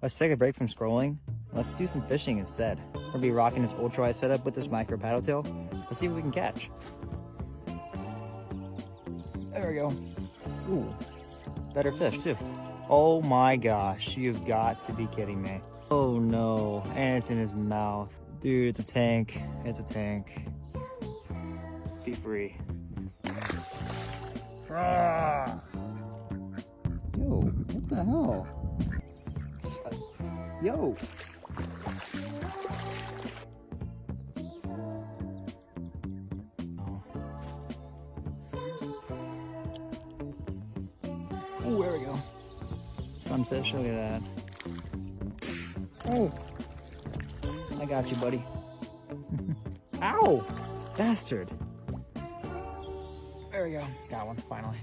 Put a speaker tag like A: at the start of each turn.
A: Let's take a break from scrolling. Let's do some fishing instead. We'll be rocking this ultralight setup with this micro paddle tail. Let's see what we can catch. There we go. Ooh, better fish too. Oh my gosh, you've got to be kidding me. Oh no, and it's in his mouth. Dude, it's a tank. It's a tank. Be free. Ah. Yo, what the hell? Yo. Oh, there we go. Sunfish, look at that. Oh, I got you, buddy. Ow, bastard. There we go, got one, finally.